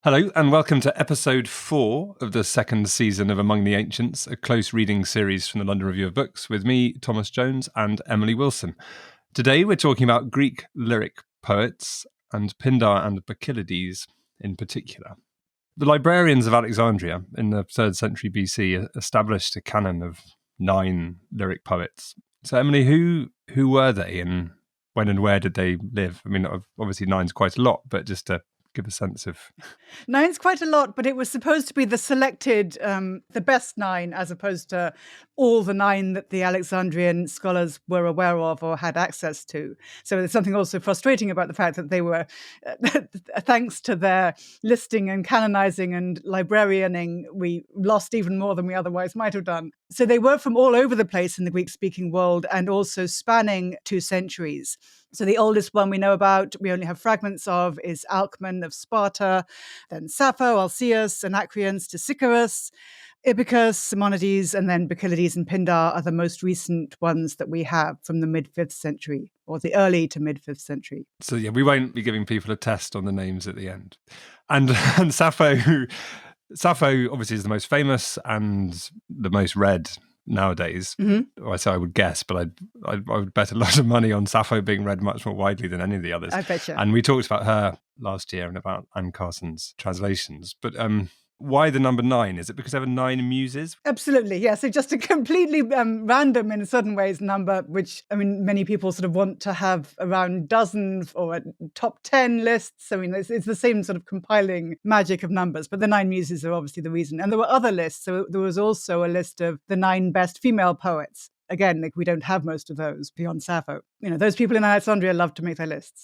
Hello and welcome to episode 4 of the second season of Among the Ancients, a close reading series from the London Review of Books with me, Thomas Jones, and Emily Wilson. Today we're talking about Greek lyric poets and Pindar and Bacchylides in particular. The librarians of Alexandria in the 3rd century BC established a canon of 9 lyric poets. So Emily, who were they and when and where did they live? I mean, obviously 9's quite a lot, but just to give a sense of... 9's quite a lot, but it was supposed to be the selected, the best 9, as opposed to all the 9 that the Alexandrian scholars were aware of or had access to. So there's something also frustrating about the fact that they were, thanks to their listing and canonizing and librarianing, we lost even more than we otherwise might have done. So they were from all over the place in the Greek-speaking world and also spanning 2 centuries. So the oldest one we know about, we only have fragments of, is Alcman of Sparta, then Sappho, Alcaeus, Anacreon's to Sicarus, Ibycus, Simonides, and then Bacchylides and Pindar are the most recent ones that we have from the mid-5th century, or the early to mid-5th century. So yeah, we won't be giving people a test on the names at the end. And Sappho obviously is the most famous and the most read nowadays. Mm-hmm. Or so I would guess, but I would bet a lot of money on Sappho being read much more widely than any of the others. I bet you. And we talked about her last year and about Anne Carson's translations. But why the number 9? Is it because there were 9 muses? Absolutely, yeah. So just a completely random, in certain ways, number, which, I mean, many people sort of want to have around dozen or a top 10 lists. I mean, it's the same sort of compiling magic of numbers, but the 9 muses are obviously the reason. And there were other lists. So there was also a list of the 9 best female poets. Again, like, we don't have most of those beyond Sappho. You know, those people in Alexandria love to make their lists.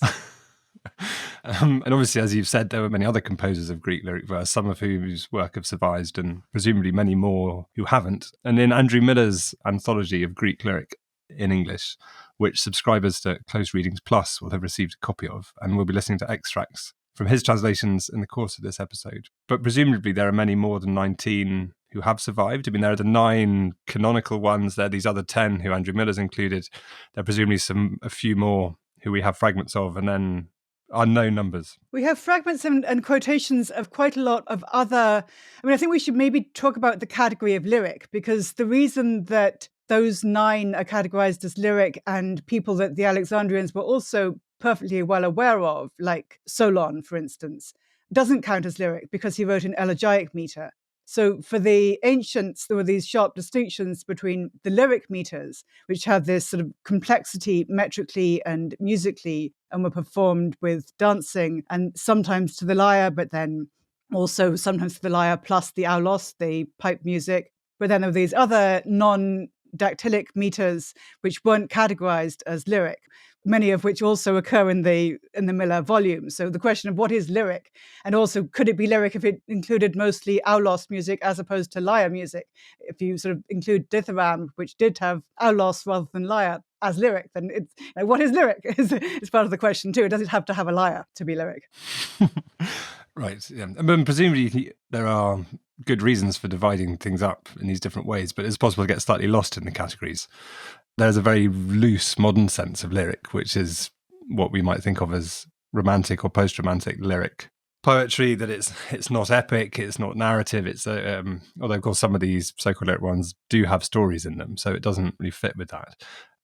And obviously, as you've said, there were many other composers of Greek lyric verse, some of whose work have survived and presumably many more who haven't. And in Andrew Miller's anthology of Greek lyric in English, which subscribers to Close Readings Plus will have received a copy of, and we'll be listening to extracts from his translations in the course of this episode. But presumably there are many more than 19 who have survived. I mean, there are the 9 canonical ones. There are these other 10 who Andrew Miller's included. There are presumably a few more who we have fragments of, and then unknown numbers. We have fragments and quotations of quite a lot of other... I mean, I think we should maybe talk about the category of lyric, because the reason that those 9 are categorized as lyric and people that the Alexandrians were also perfectly well aware of, like Solon, for instance, doesn't count as lyric because he wrote in elegiac meter. So for the ancients, there were these sharp distinctions between the lyric meters, which had this sort of complexity metrically and musically, and were performed with dancing and sometimes to the lyre, but then also sometimes to the lyre plus the aulos, the pipe music. But then there were these other non-dactylic meters which weren't categorized as lyric, many of which also occur in the Miller volume. So the question of what is lyric, and also could it be lyric if it included mostly aulos music as opposed to lyre music? If you sort of include Dithyrambs, which did have aulos rather than lyre as lyric, then it's what is lyric is part of the question too. Does it have to have a lyre to be lyric? Right. Yeah. But presumably there are good reasons for dividing things up in these different ways, but it's possible to get slightly lost in the categories. There's a very loose modern sense of lyric, which is what we might think of as romantic or post-romantic lyric poetry, that it's not epic, it's not narrative, it's although of course some of these so-called lyric ones do have stories in them, so it doesn't really fit with that.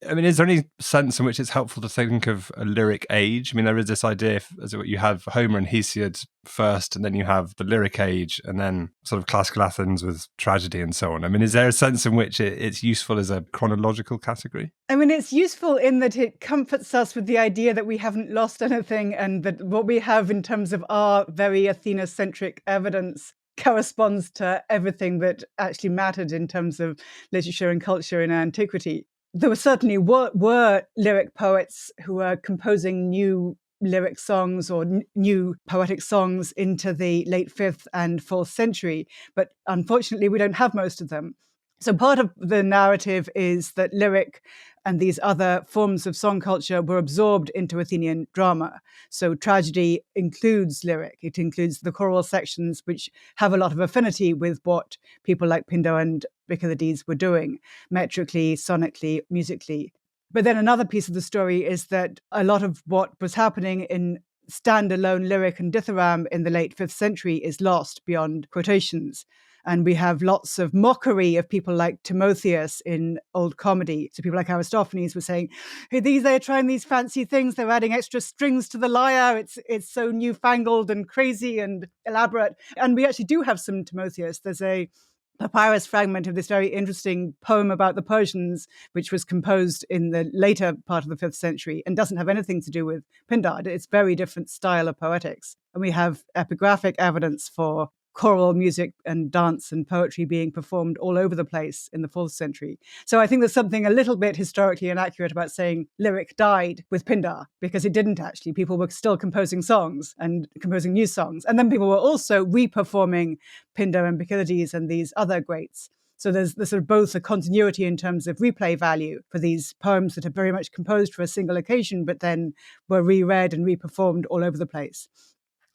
I mean, is there any sense in which it's helpful to think of a lyric age? I mean, there is this idea, as you have Homer and Hesiod first, and then you have the lyric age, and then sort of classical Athens with tragedy and so on. I mean, is there a sense in which it's useful as a chronological category? I mean, it's useful in that it comforts us with the idea that we haven't lost anything, and that what we have in terms of our very Athena-centric evidence corresponds to everything that actually mattered in terms of literature and culture in antiquity. There certainly were lyric poets who were composing new lyric songs or new poetic songs into the late 5th and 4th century, but unfortunately we don't have most of them. So part of the narrative is that lyric and these other forms of song culture were absorbed into Athenian drama. So tragedy includes lyric. It includes the choral sections, which have a lot of affinity with what people like Pindar and Bacchylides were doing, metrically, sonically, musically. But then another piece of the story is that a lot of what was happening in standalone lyric and dithyramb in the late 5th century is lost beyond quotations. And we have lots of mockery of people like Timotheus in old comedy. So people like Aristophanes were saying, hey, they're trying these fancy things. They're adding extra strings to the lyre. It's so newfangled and crazy and elaborate. And we actually do have some Timotheus. There's a papyrus fragment of this very interesting poem about the Persians, which was composed in the later part of the 5th century and doesn't have anything to do with Pindar. It's a very different style of poetics. And we have epigraphic evidence for choral music and dance and poetry being performed all over the place in the 4th century. So I think there's something a little bit historically inaccurate about saying lyric died with Pindar, because it didn't actually. People were still composing songs and composing new songs. And then people were also re-performing Pindar and Bacchylides and these other greats. So there's sort of both a continuity in terms of replay value for these poems that are very much composed for a single occasion, but then were reread and re-performed all over the place.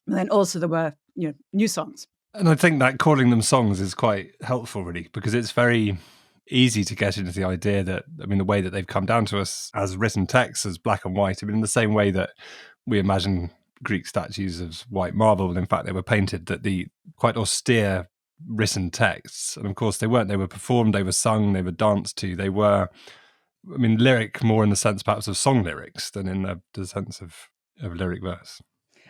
And then also there were, new songs. And I think that calling them songs is quite helpful, really, because it's very easy to get into the idea that, the way that they've come down to us as written texts, as black and white, in the same way that we imagine Greek statues as white marble, and in fact they were painted, that the quite austere written texts, and of course they weren't, they were performed, they were sung, they were danced to, they were, lyric more in the sense perhaps of song lyrics than in the sense of lyric verse.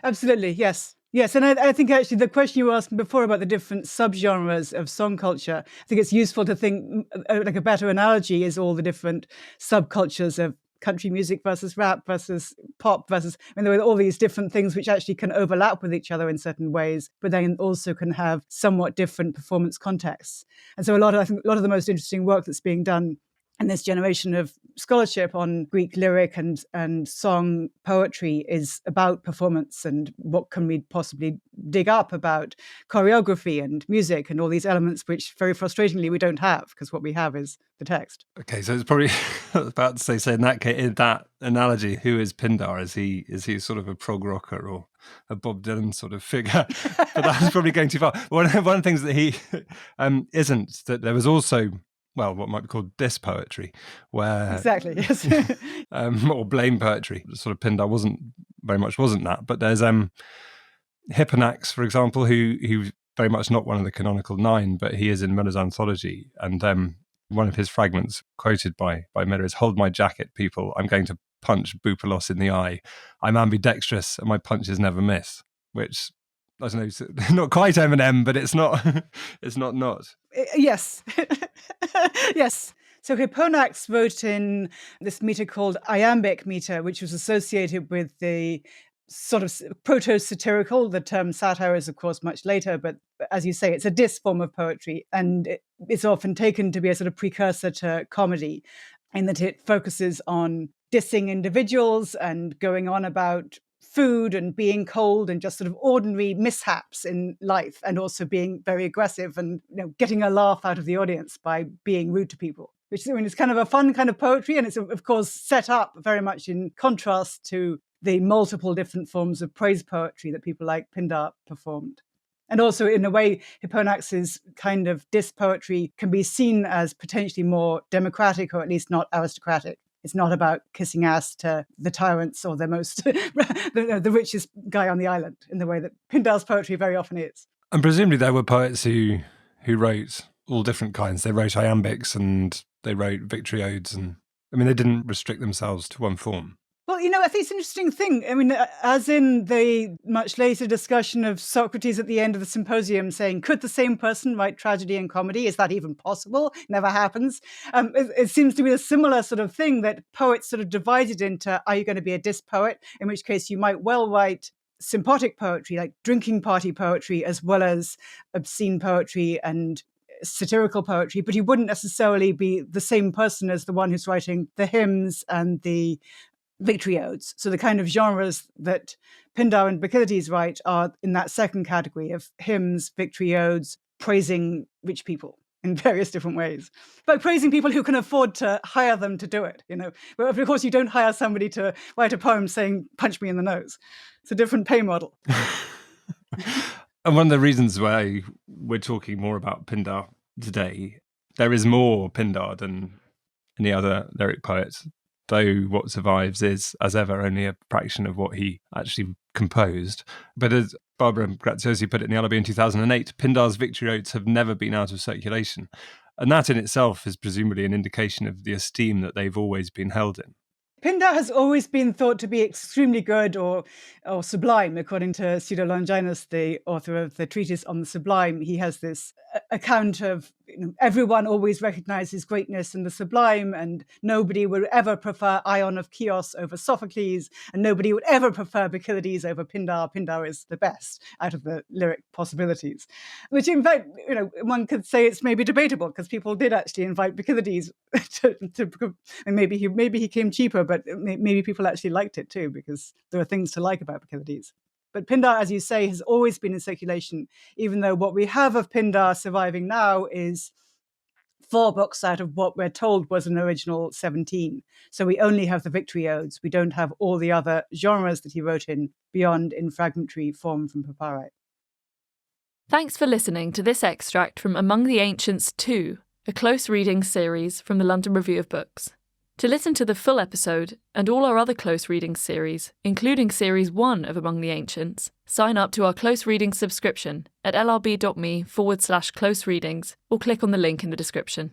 Absolutely, yes. Yes, and I think actually the question you were asking before about the different subgenres of song culture, I think it's useful to think like a better analogy is all the different subcultures of country music versus rap versus pop versus, there are all these different things which actually can overlap with each other in certain ways, but then also can have somewhat different performance contexts. And so I think a lot of the most interesting work that's being done in this generation of scholarship on Greek lyric and song poetry is about performance and what can we possibly dig up about choreography and music and all these elements which very frustratingly we don't have, because what we have is the text. Okay, so it's probably I was about to say in that case, in that analogy, who is Pindar? Is he sort of a prog rocker or a Bob Dylan sort of figure? But that's probably going too far. One of the things that he isn't, that there was also, what might be called diss poetry, where exactly, yes, or blame poetry. Sort of Pindar wasn't that. But there's Hipponax, for example, who's very much not one of the canonical 9, but he is in Miller's anthology, and one of his fragments quoted by Miller is, "Hold my jacket, people. I'm going to punch Boupelos in the eye. I'm ambidextrous, and my punches never miss." Which, I don't know, not quite Eminem, but it's not. It's not. Yes, yes. So Hipponax wrote in this meter called iambic meter, which was associated with the sort of proto-satirical. The term satire is, of course, much later, but as you say, it's a diss form of poetry, and it's often taken to be a sort of precursor to comedy, in that it focuses on dissing individuals and going on about food and being cold and just sort of ordinary mishaps in life, and also being very aggressive and getting a laugh out of the audience by being rude to people, which is kind of a fun kind of poetry, and it's of course set up very much in contrast to the multiple different forms of praise poetry that people like Pindar performed. And also, in a way, Hipponax's kind of diss poetry can be seen as potentially more democratic, or at least not aristocratic. It's not about kissing ass to the tyrants or the most the richest guy on the island, in the way that Pindar's poetry very often is. And presumably there were poets who wrote all different kinds. They wrote iambics and they wrote victory odes, and they didn't restrict themselves to one form. Well, I think it's an interesting thing. As in the much later discussion of Socrates at the end of the symposium saying, could the same person write tragedy and comedy? Is that even possible? Never happens. It seems to be a similar sort of thing, that poets sort of divided into, are you going to be a diss poet? In which case you might well write sympathetic poetry, like drinking party poetry, as well as obscene poetry and satirical poetry, but you wouldn't necessarily be the same person as the one who's writing the hymns and the victory odes. So the kind of genres that Pindar and Bacchylides write are in that second category of hymns, victory odes, praising rich people in various different ways, but praising people who can afford to hire them to do it. But of course you don't hire somebody to write a poem saying punch me in the nose. It's a different pay model. And one of the reasons why we're talking more about Pindar today, there is more Pindar than any other lyric poet though what survives is, as ever, only a fraction of what he actually composed. But as Barbara Graziosi put it in the LRB in 2008, Pindar's victory odes have never been out of circulation. And that in itself is presumably an indication of the esteem that they've always been held in. Pindar has always been thought to be extremely good or sublime, according to Pseudo-Longinus, the author of the treatise on the sublime. He has this account of everyone always recognizes greatness in the sublime, and nobody would ever prefer Ion of Chios over Sophocles, and nobody would ever prefer Bacchylides over Pindar. Pindar is the best out of the lyric possibilities, which in fact, one could say it's maybe debatable, because people did actually invite Bacchylides and maybe he came cheaper, but maybe people actually liked it too, because there are things to like about Bacchylides. But Pindar, as you say, has always been in circulation, even though what we have of Pindar surviving now is 4 books out of what we're told was an original 17. So we only have the victory odes. We don't have all the other genres that he wrote in beyond in fragmentary form from papyri. Thanks for listening to this extract from Among the Ancients 2, a close reading series from the London Review of Books. To listen to the full episode and all our other close reading series, including Series 1 of Among the Ancients, sign up to our close reading subscription at lrb.me/close readings or click on the link in the description.